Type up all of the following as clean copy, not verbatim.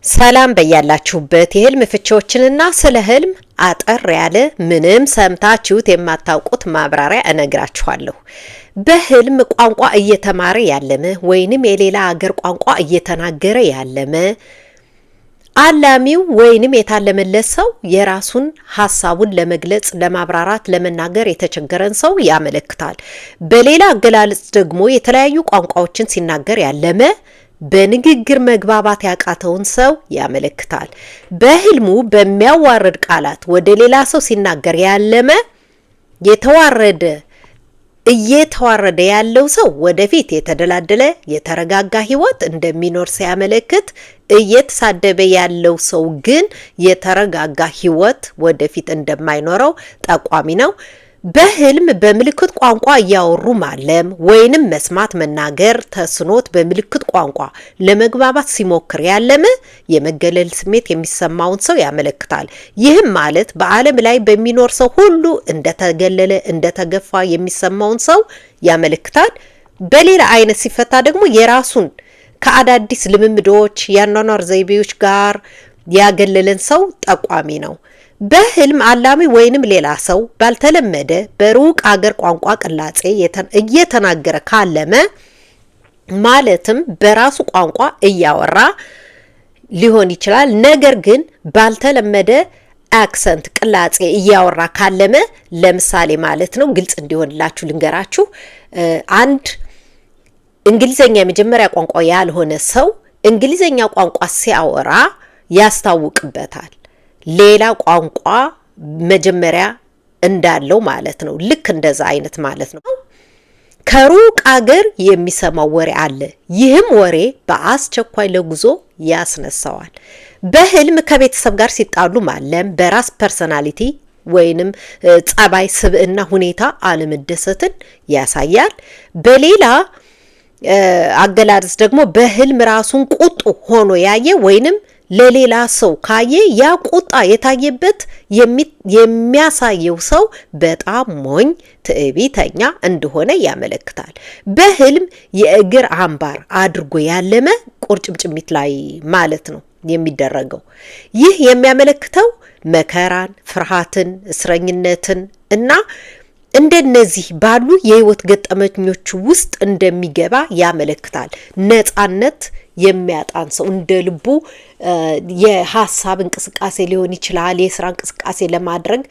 ሰላም በያላችሁበት የህልም ፍቺዎችንና ስለ ህልም አጠር ያለ ምንም ሰምታችሁት የማታውቁት ማብራሪያ እነግራችኋለሁ። በህልም ቋንቋ እየተማረ ያለመ ወይንም የሌላ ሀገር ቋንቋ እየተናገረ ያለመ አላሚው ወይንም የታለመለት ሰው የራሱን ሐሳቡን ለመግለጽ ለማብራራት ለመናገር የተቸገረን ሰው ያመለክታል። በሌላ አገላለጽ ደግሞ የተለያዩ ቋንቋዎችን ሲናገር ያለመ በንግግር መግባባት ያቃተውን ሰው ያመለክታል። በህልሙ በሚያዋርድ ቃላት ወደ ሌላ ሰው ሲናገር ያለመ እየተዋረደ ያለው ሰው ወደፊት የተደላደለ የተረጋጋ ህይወት እንደሚኖር ሲያመለክት፣ እየተሳደበ ያለው ሰው ግን የተረጋጋ ህይወት ወደፊት እንደማይኖረው ጠቋሚ ነው። በህልም በምልክት ቋንቋ እያወሩ ማለም ወይንም መስማት መናገር ተስኖት በምልክት ቋንቋ ለመግባባት ሲሞክር ያለመ የመገለል ስሜት የሚሰማውን ሰው ያመለክታል። ይህም ማለት በዓለም ላይ በሚኖር ሰው ሁሉ እንደተገለለ እንደተገፋ የሚሰማውን ሰው ያመለክታል። በሌላ አይነት ሲፈታ ደግሞ የራሱን ከአዳዲስ ልምምዶች የአኗኗር ዘይቤዎች ጋር ያገለለን ሰው ጠቋሚ ነው። በህልም አላሚ ወይንም ሌላ ሰው ባልተለመደ በሩቅ አገር ቋንቋ ቅላጼ እየተናገረ ካለመ ማለትም በራሱ ቋንቋ እያወራ ሊሆን ይችላል። ነገር ግን ባልተለመደ አክሰንት ቅላጼ እያወራ ካለመ ለምሳሌ ማለት ነው፣ ግልጽ እንዲሆንላችሁ ልንገራችሁ። አንድ እንግሊዘኛ የመጀመሪያ ቋንቋ ያልሆነ ሰው እንግሊዘኛ ቋንቋ ሲያወራ ያስታውቅበታል። ሌላ ቋንቋ መጀመሪያ እንዳለው ማለት ነው። ልክ እንደዛ አይነት ማለት ነው። ከሩቅ አገር የሚሰማው ወሬ አለ። ይህም ወሬ በአስቸኳይ ለጉዞ ያስነሳዋል። በህልም ከቤተሰብ ጋር ሲጣሉ ማለም በራስ ፐርሰናሊቲ ወይንም ጸባይ፣ ስብዕና፣ ሁኔታ አለመደሰትን ያሳያል። በሌላ አገላለጽ ደግሞ በህልም ራሱን ቁጡ ሆኖ ያየ ወይንም ለሌላ ሰው ካየ ያ ቁጣ የታየበት የሚያሳየው ሰው በጣም ሞኝ ትዕቢተኛ እንደሆነ ያመለክታል። በህልም የእግር አምባር አድርጎ ያለመ ቁርጭምጭሚት ላይ ማለት ነው የሚደረገው። ይህ የሚያመለክተው መከራን፣ ፍርሃትን፣ እስረኝነትን እና እንደነዚህ ባሉ የህይወት ገጠመኞች ውስጥ እንደሚገባ ያመለክታል። ነፃነት የሚያጣን ሰው እንደ ልቡ የሀሳብ እንቅስቃሴ ሊሆን ይችላል፣ የስራ እንቅስቃሴ ለማድረግ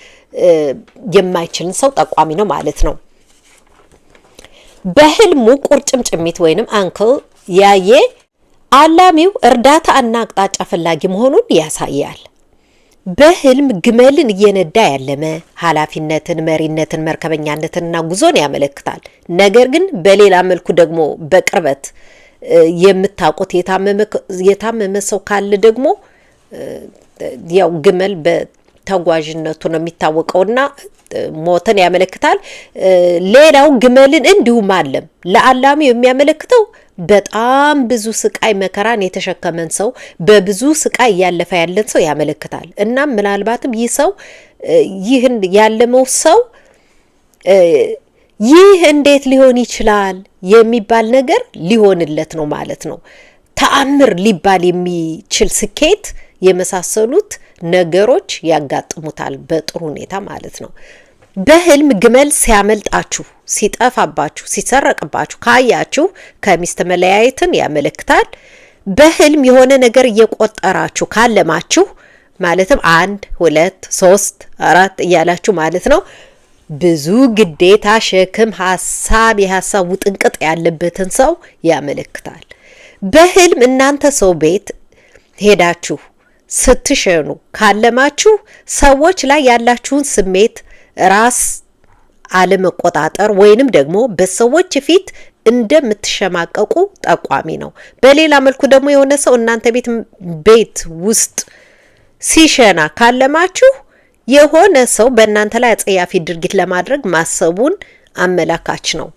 የማይችልን ሰው ጠቋሚ ነው ማለት ነው። በህልሙ ቁርጭምጭሚት ወይንም አንክል ያየ አላሚው እርዳታ እና አቅጣጫ ፈላጊ መሆኑን ያሳያል። በህልም ግመልን እየነዳ ያለመ ኃላፊነትን፣ መሪነትን፣ መርከበኛነትንና ጉዞን ያመለክታል። ነገር ግን በሌላ መልኩ ደግሞ በቅርበት የምታውቁት የታመመ ሰው ካለ ደግሞ ያው ግመል በተጓዥነቱ ነው የሚታወቀውና ሞትን ያመለክታል። ሌላው ግመልን እንዲሁ ማለም ለአላሚው የሚያመለክተው በጣም ብዙ ስቃይ መከራን የተሸከመን ሰው በብዙ ስቃይ እያለፈ ያለን ሰው ያመለክታል። እናም ምናልባትም ይህ ሰው ይህን ያለመው ሰው ይህ እንዴት ሊሆን ይችላል የሚባል ነገር ሊሆንለት ነው ማለት ነው። ተአምር ሊባል የሚችል ስኬት የመሳሰሉት ነገሮች ያጋጥሙታል በጥሩ ሁኔታ ማለት ነው። በህልም ግመል ሲያመልጣችሁ፣ ሲጠፋባችሁ፣ ሲሰረቅባችሁ ካያችሁ ከሚስት መለያየትን ያመለክታል። በህልም የሆነ ነገር እየቆጠራችሁ ካለማችሁ ማለትም 1 2 3 4 እያላችሁ ማለት ነው ብዙ ግዴታ፣ ሸክም፣ የሀሳብ ውጥንቅጥ ያለበትን ሰው ያመለክታል። በህልም እናንተ ሰው ቤት ሄዳችሁ ስትሸኑ ካለማችሁ ሰዎች ላይ ያላችሁን ስሜት ራስ አለመቆጣጠር ወይንም ደግሞ በሰዎች ፊት እንደምትሸማቀቁ ጠቋሚ ነው። በሌላ መልኩ ደግሞ የሆነ ሰው እናንተ ቤት ውስጥ ሲሸና ካለማችሁ የሆነ ሰው በእናንተ ላይ አጸያፊ ድርጊት ለማድረግ ማሰቡን አመላካች ነው።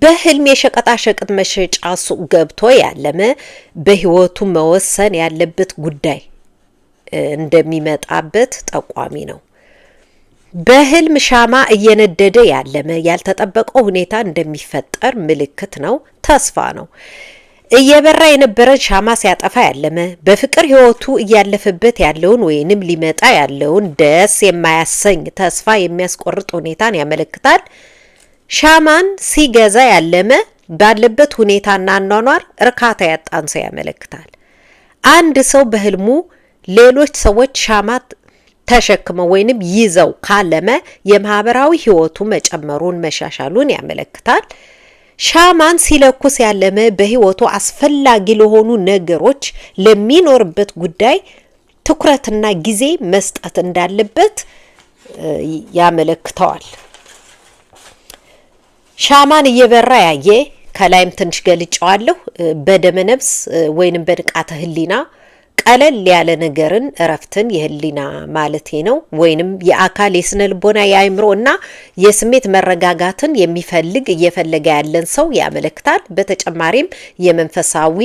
በህልም የሸቀጣሸቀጥ መሸጫ ሱቅ ገብቶ ያለመ በህይወቱ መወሰን ያለበት ጉዳይ እንደሚመጣበት ጠቋሚ ነው። በህልም ሻማ እየነደደ ያለመ ያልተጠበቀው ሁኔታ እንደሚፈጠር ምልክት ነው፣ ተስፋ ነው። እየበራ የነበረን ሻማ ሲያጠፋ ያለመ በፍቅር ህይወቱ እያለፈበት ያለውን ወይንም ሊመጣ ያለውን ደስ የማያሰኝ ተስፋ የሚያስቆርጥ ሁኔታን ያመለክታል። ሻማን ሲገዛ ያለመ ባለበት ሁኔታና አኗኗር እርካታ ያጣን ሰው ያመለክታል። አንድ ሰው በህልሙ ሌሎች ሰዎች ሻማ ተሸክመው ወይንም ይዘው ካለመ የማህበራዊ ህይወቱ መጨመሩን መሻሻሉን ያመለክታል። ሻማን ሲለኩስ ያለመ በህይወቱ አስፈላጊ ለሆኑ ነገሮች ለሚኖርበት ጉዳይ ትኩረትና ጊዜ መስጠት እንዳለበት ያመለክተዋል። ሻማን እየበራ ያየ ከላይም ትንሽ ገልጫዋለሁ። በደመነፍስ ወይንም በንቃተ ህሊና ቀለል ያለ ነገርን እረፍትን የህሊና ማለቴ ነው ወይንም የአካል የስነ ልቦና የአእምሮ እና የስሜት መረጋጋትን የሚፈልግ እየፈለገ ያለን ሰው ያመለክታል። በተጨማሪም የመንፈሳዊ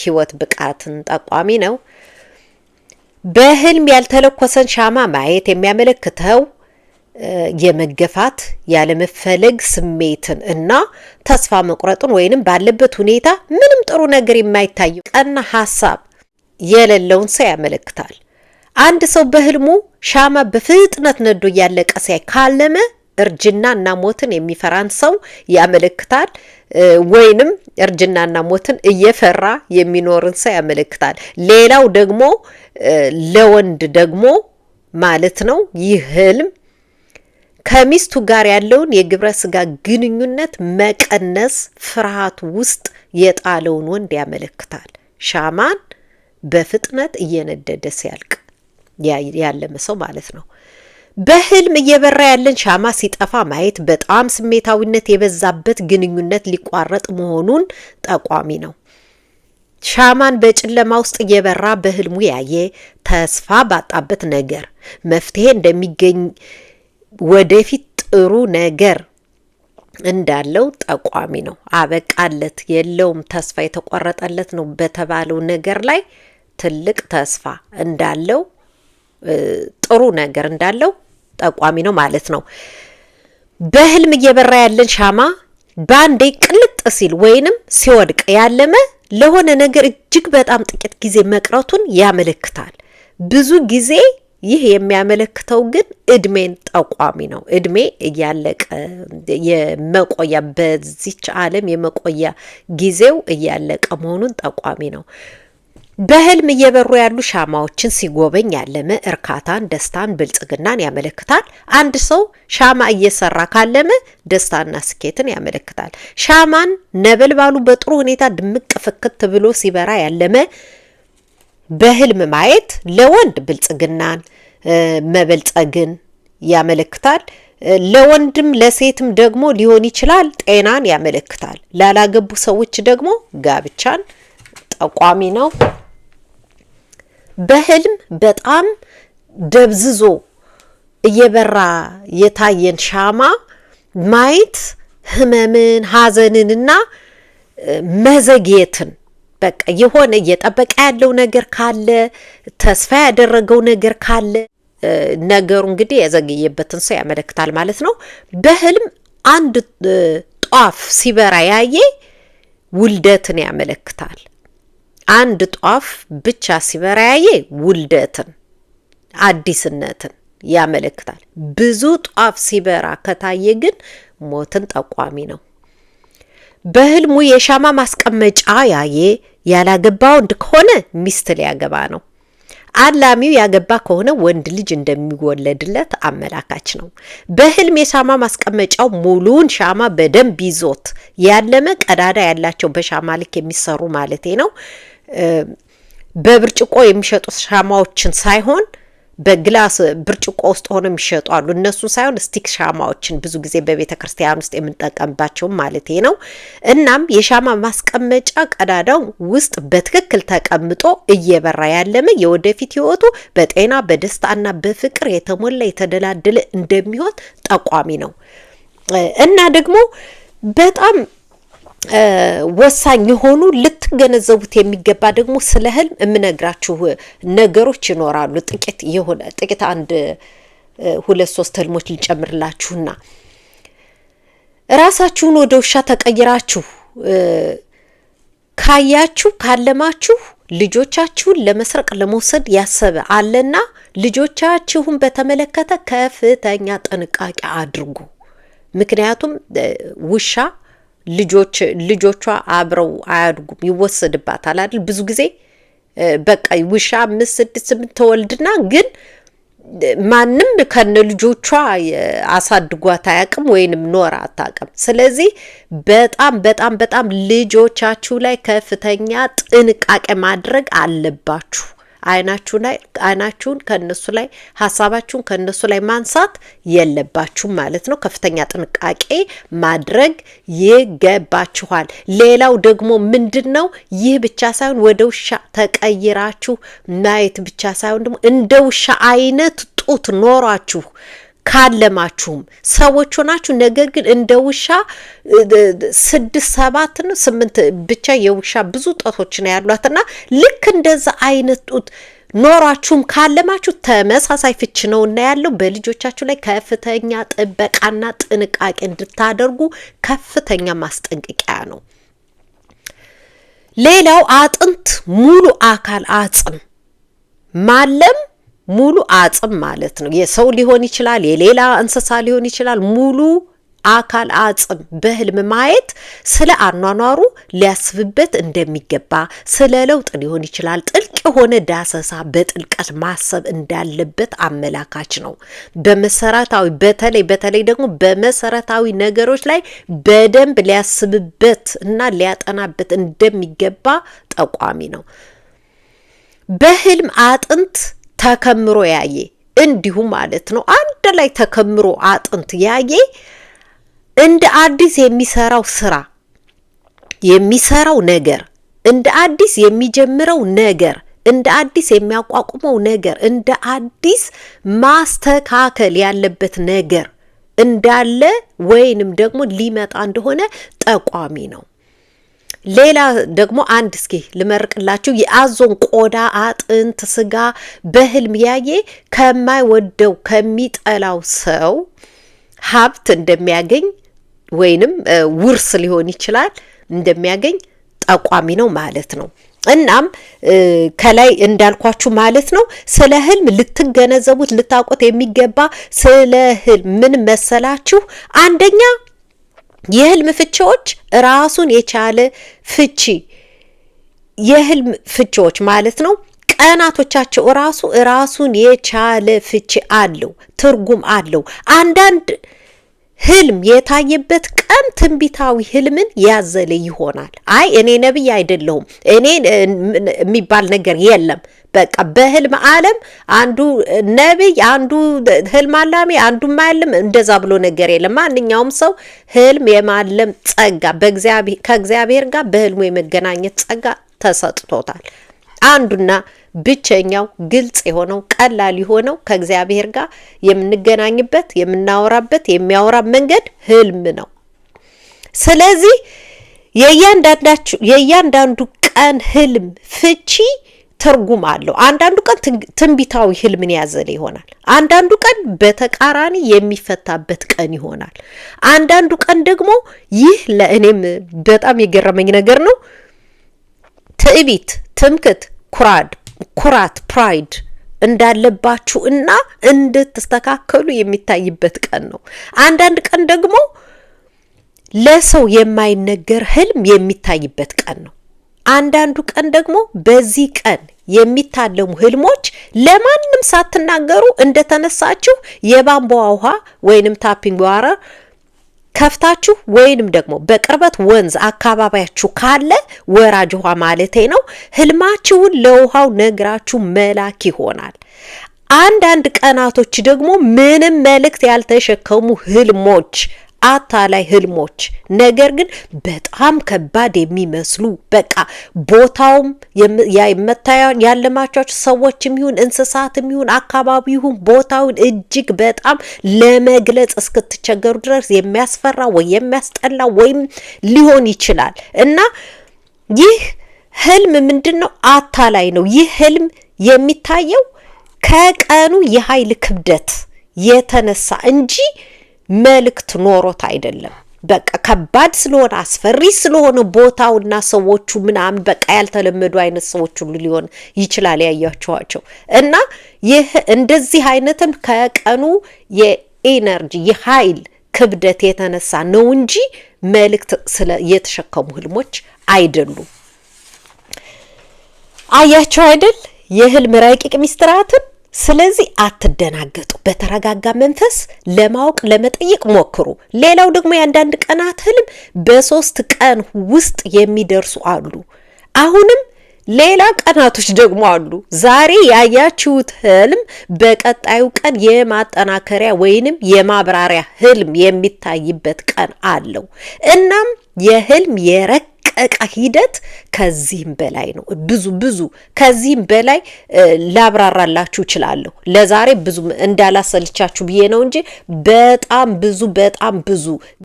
ህይወት ብቃትን ጠቋሚ ነው። በህልም ያልተለኮሰን ሻማ ማየት የሚያመለክተው የመገፋት ያለመፈለግ ስሜትን እና ተስፋ መቁረጥን ወይንም ባለበት ሁኔታ ምንም ጥሩ ነገር የማይታየው ቀና ሐሳብ የሌለውን ሰው ያመለክታል። አንድ ሰው በህልሙ ሻማ በፍጥነት ነዶ እያለቀ ሲያይ ካለመ እርጅናና ሞትን የሚፈራን ሰው ያመለክታል። ወይንም እርጅናና ሞትን እየፈራ የሚኖርን ሰው ያመለክታል። ሌላው ደግሞ ለወንድ ደግሞ ማለት ነው ይህ ህልም ከሚስቱ ጋር ያለውን የግብረ ስጋ ግንኙነት መቀነስ ፍርሃት ውስጥ የጣለውን ወንድ ያመለክታል። ሻማን በፍጥነት እየነደደ ሲያልቅ ያለመ ሰው ማለት ነው። በህልም እየበራ ያለን ሻማ ሲጠፋ ማየት በጣም ስሜታዊነት የበዛበት ግንኙነት ሊቋረጥ መሆኑን ጠቋሚ ነው። ሻማን በጨለማ ውስጥ እየበራ በህልሙ ያየ ተስፋ ባጣበት ነገር መፍትሄ እንደሚገኝ ወደፊት ጥሩ ነገር እንዳለው ጠቋሚ ነው። አበቃለት የለውም ተስፋ የተቆረጠለት ነው በተባለው ነገር ላይ ትልቅ ተስፋ እንዳለው ጥሩ ነገር እንዳለው ጠቋሚ ነው ማለት ነው። በህልም እየበራ ያለን ሻማ ባንዴ ቅልጥ ሲል ወይንም ሲወድቅ ያለመ ለሆነ ነገር እጅግ በጣም ጥቂት ጊዜ መቅረቱን ያመለክታል። ብዙ ጊዜ ይህ የሚያመለክተው ግን እድሜን ጠቋሚ ነው። እድሜ እያለቀ የመቆያ በዚች ዓለም የመቆያ ጊዜው እያለቀ መሆኑን ጠቋሚ ነው። በህልም እየበሩ ያሉ ሻማዎችን ሲጎበኝ ያለመ እርካታን፣ ደስታን፣ ብልጽግናን ያመለክታል። አንድ ሰው ሻማ እየሰራ ካለመ ደስታና ስኬትን ያመለክታል። ሻማን ነበልባሉ በጥሩ ሁኔታ ድምቅ ፍክት ብሎ ሲበራ ያለመ በህልም ማየት ለወንድ ብልጽግናን መበልጸግን ያመለክታል። ለወንድም ለሴትም ደግሞ ሊሆን ይችላል ጤናን ያመለክታል። ላላገቡ ሰዎች ደግሞ ጋብቻን ጠቋሚ ነው። በህልም በጣም ደብዝዞ እየበራ የታየን ሻማ ማየት ህመምን፣ ሐዘንንና መዘግየትን በቃ የሆነ እየጠበቀ ያለው ነገር ካለ ተስፋ ያደረገው ነገር ካለ ነገሩ እንግዲህ የዘገየበትን ሰው ያመለክታል ማለት ነው። በህልም አንድ ጧፍ ሲበራ ያየ ውልደትን ያመለክታል። አንድ ጧፍ ብቻ ሲበራ ያየ ውልደትን፣ አዲስነትን ያመለክታል። ብዙ ጧፍ ሲበራ ከታየ ግን ሞትን ጠቋሚ ነው። በህልሙ የሻማ ማስቀመጫ ያየ ያላገባ ወንድ ከሆነ ሚስት ሊያገባ ነው። አላሚው ያገባ ከሆነ ወንድ ልጅ እንደሚወለድለት አመላካች ነው። በህልም የሻማ ማስቀመጫው ሙሉውን ሻማ በደንብ ይዞት ያለመ ቀዳዳ ያላቸው በሻማ ልክ የሚሰሩ ማለቴ ነው። በብርጭቆ የሚሸጡ ሻማዎችን ሳይሆን በግላስ ብርጭቆ ውስጥ ሆኖ የሚሸጡ አሉ። እነሱን ሳይሆን ስቲክ ሻማዎችን ብዙ ጊዜ በቤተ ክርስቲያን ውስጥ የምንጠቀምባቸው ማለቴ ነው። እናም የሻማ ማስቀመጫ ቀዳዳው ውስጥ በትክክል ተቀምጦ እየበራ ያለመ የወደፊት ህይወቱ በጤና በደስታና በፍቅር የተሞላ የተደላደለ እንደሚሆን ጠቋሚ ነው። እና ደግሞ በጣም ወሳኝ የሆኑ ልትገነዘቡት የሚገባ ደግሞ ስለ ህልም የምነግራችሁ ነገሮች ይኖራሉ። ጥቂት አንድ 2-3 ህልሞች ልጨምርላችሁና ራሳችሁን ወደ ውሻ ተቀይራችሁ ካያችሁ ካለማችሁ ልጆቻችሁን ለመስረቅ ለመውሰድ ያሰበ አለና ልጆቻችሁን በተመለከተ ከፍተኛ ጥንቃቄ አድርጉ። ምክንያቱም ውሻ ልጆቿ አብረው አያድጉም፣ ይወሰድባታል አይደል? ብዙ ጊዜ በቃ ውሻ 5 6 8 ተወልድና ግን ማንም ከነ ልጆቿ አሳድጓት አያውቅም ወይንም ኖር አታውቅም። ስለዚህ በጣም በጣም በጣም ልጆቻችሁ ላይ ከፍተኛ ጥንቃቄ ማድረግ አለባችሁ። አይናችሁን ከነሱ ላይ ሐሳባችሁን ከነሱ ላይ ማንሳት የለባችሁም ማለት ነው። ከፍተኛ ጥንቃቄ ማድረግ ይገባችኋል። ሌላው ደግሞ ምንድነው? ይህ ብቻ ሳይሆን ወደ ውሻ ተቀይራችሁ ማየት ብቻ ሳይሆን ደግሞ እንደ ውሻ አይነት ጡት ኖራችሁ ካለማችሁም ሰዎች ሆናችሁ ነገር ግን እንደ ውሻ 6 7 ነው 8 ብቻ የውሻ ብዙ ጣቶች ነው ያሏትና ልክ እንደዛ አይነት ጡት ኖራችሁም ካለማችሁ ተመሳሳይ ፍች ነውና ያለው በልጆቻችሁ ላይ ከፍተኛ ጥበቃና ጥንቃቄ እንድታደርጉ ከፍተኛ ማስጠንቀቂያ ነው። ሌላው አጥንት ሙሉ አካል አጽም ማለም ሙሉ አጽም ማለት ነው። የሰው ሊሆን ይችላል፣ የሌላ እንስሳ ሊሆን ይችላል። ሙሉ አካል አጽም በህልም ማየት ስለ አኗኗሩ ሊያስብበት እንደሚገባ፣ ስለ ለውጥ ሊሆን ይችላል። ጥልቅ የሆነ ዳሰሳ በጥልቀት ማሰብ እንዳለበት አመላካች ነው። በመሰረታዊ በተለይ ደግሞ በመሰረታዊ ነገሮች ላይ በደንብ ሊያስብበት እና ሊያጠናበት እንደሚገባ ጠቋሚ ነው። በህልም አጥንት ተከምሮ ያየ እንዲሁ ማለት ነው። አንድ ላይ ተከምሮ አጥንት ያየ እንደ አዲስ የሚሰራው ስራ የሚሰራው ነገር እንደ አዲስ የሚጀምረው ነገር እንደ አዲስ የሚያቋቁመው ነገር እንደ አዲስ ማስተካከል ያለበት ነገር እንዳለ ወይንም ደግሞ ሊመጣ እንደሆነ ጠቋሚ ነው። ሌላ ደግሞ አንድ እስኪ ልመርቅላችሁ። የአዞን ቆዳ አጥንት ስጋ በህልም ያየ ከማይወደው ከሚጠላው ሰው ሀብት እንደሚያገኝ ወይንም ውርስ ሊሆን ይችላል እንደሚያገኝ ጠቋሚ ነው ማለት ነው። እናም ከላይ እንዳልኳችሁ ማለት ነው ስለ ህልም ልትገነዘቡት ልታውቁት የሚገባ ስለ ህልም ምን መሰላችሁ? አንደኛ የህልም ፍቺዎች ራሱን የቻለ ፍቺ የህልም ፍቺዎች ማለት ነው ቀናቶቻቸው ራሱን የቻለ ፍቺ አለው፣ ትርጉም አለው። አንዳንድ ህልም የታየበት ቀን ትንቢታዊ ህልምን ያዘለ ይሆናል። አይ እኔ ነብይ አይደለሁም እኔ የሚባል ነገር የለም። በቃ በህልም ዓለም አንዱ ነብይ አንዱ ህልም አላሚ አንዱ ማለም እንደዛ ብሎ ነገር የለም። ማንኛውም ሰው ህልም የማለም ጸጋ ከእግዚአብሔር ጋር በህልሙ የመገናኘት ጸጋ ተሰጥቶታል። አንዱና ብቸኛው ግልጽ የሆነው ቀላል የሆነው ከእግዚአብሔር ጋር የምንገናኝበት የምናወራበት የሚያወራ መንገድ ህልም ነው። ስለዚህ የእያንዳንዱ ቀን ህልም ፍቺ ትርጉም አለው። አንዳንዱ ቀን ትንቢታዊ ህልምን ያዘለ ይሆናል። አንዳንዱ ቀን በተቃራኒ የሚፈታበት ቀን ይሆናል። አንዳንዱ ቀን ደግሞ ይህ ለእኔም በጣም የገረመኝ ነገር ነው። ትዕቢት፣ ትምክት፣ ኩራት ፕራይድ እንዳለባችሁ እና እንድትስተካከሉ የሚታይበት ቀን ነው። አንዳንድ ቀን ደግሞ ለሰው የማይነገር ህልም የሚታይበት ቀን ነው። አንዳንዱ ቀን ደግሞ በዚህ ቀን የሚታለሙ ህልሞች ለማንም ሳትናገሩ እንደተነሳችሁ የቧንቧ ውሃ ወይንም ታፒንግ ዋተር ከፍታችሁ ወይንም ደግሞ በቅርበት ወንዝ አካባቢያችሁ ካለ ወራጅ ውሃ ማለቴ ነው ህልማችሁን ለውሃው ነግራችሁ መላክ ይሆናል። አንዳንድ ቀናቶች ደግሞ ምንም መልእክት ያልተሸከሙ ህልሞች አታላይ ህልሞች ነገር ግን በጣም ከባድ የሚመስሉ በቃ ቦታውም ያለማቸው ሰዎችም ይሁን እንስሳትም ይሁን አካባቢው ይሁን ቦታውን እጅግ በጣም ለመግለጽ እስክትቸገሩ ድረስ የሚያስፈራ ወይ የሚያስጠላ ወይም ሊሆን ይችላል እና ይህ ህልም ምንድነው? አታላይ ነው። ይህ ህልም የሚታየው ከቀኑ የኃይል ክብደት የተነሳ እንጂ መልእክት ኖሮት አይደለም። በቃ ከባድ ስለሆነ አስፈሪ ስለሆነ ቦታውና ሰዎቹ ምናምን በቃ ያልተለመዱ አይነት ሰዎች ሁሉ ሊሆን ይችላል ያያችኋቸው። እና ይህ እንደዚህ አይነትም ከቀኑ የኤነርጂ የኃይል ክብደት የተነሳ ነው እንጂ መልእክት ስለ የተሸከሙ ህልሞች አይደሉም። አያችሁ አይደል የህልም ረቂቅ ሚስጥራትን። ስለዚህ አትደናገጡ፣ በተረጋጋ መንፈስ ለማወቅ ለመጠየቅ ሞክሩ። ሌላው ደግሞ የአንዳንድ ቀናት ህልም በ3 ቀን ውስጥ የሚደርሱ አሉ። አሁንም ሌላ ቀናቶች ደግሞ አሉ። ዛሬ ያያችሁት ህልም በቀጣዩ ቀን የማጠናከሪያ ወይንም የማብራሪያ ህልም የሚታይበት ቀን አለው። እናም የህልም የረቀቀ ሂደት ከዚህም በላይ ነው። ብዙ ከዚህም በላይ ላብራራላችሁ እችላለሁ። ለዛሬ ብዙ እንዳላሰልቻችሁ ብዬ ነው እንጂ በጣም ብዙ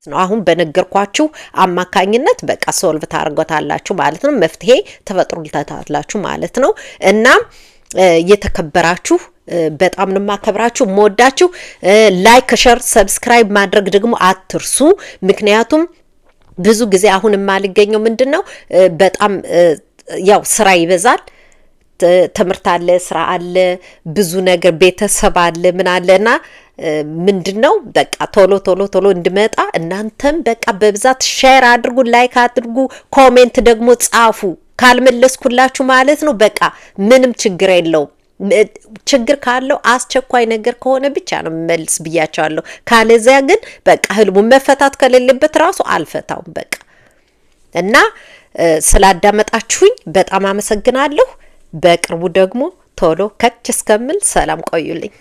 ነው። አሁን በነገርኳችሁ አማካኝነት በቃ ሶልቭ ታርጎታላችሁ ማለት ነው። መፍትሄ ተፈጥሮልታላችሁ ማለት ነው። እና የተከበራችሁ በጣም ነው ማከብራችሁ፣ ሞዳችሁ። ላይክ፣ ሼር፣ ሰብስክራይብ ማድረግ ደግሞ አትርሱ። ምክንያቱም ብዙ ጊዜ አሁን የማልገኘው ምንድነው በጣም ያው ስራ ይበዛል። ትምህርት አለ፣ ስራ አለ፣ ብዙ ነገር ቤተሰብ አለ፣ ምን አለና ምንድነው በቃ ቶሎ እንድመጣ እናንተም በቃ በብዛት ሼር አድርጉ፣ ላይክ አድርጉ፣ ኮሜንት ደግሞ ጻፉ። ካልመለስኩላችሁ ማለት ነው በቃ ምንም ችግር የለውም። ችግር ካለው አስቸኳይ ነገር ከሆነ ብቻ ነው መልስ ብያቸዋለሁ። ካለዚያ ግን በቃ ህልሙ መፈታት ከሌለበት ራሱ አልፈታውም በቃ። እና ስላዳመጣችሁኝ በጣም አመሰግናለሁ። በቅርቡ ደግሞ ቶሎ ከች እስከምል ሰላም ቆዩልኝ።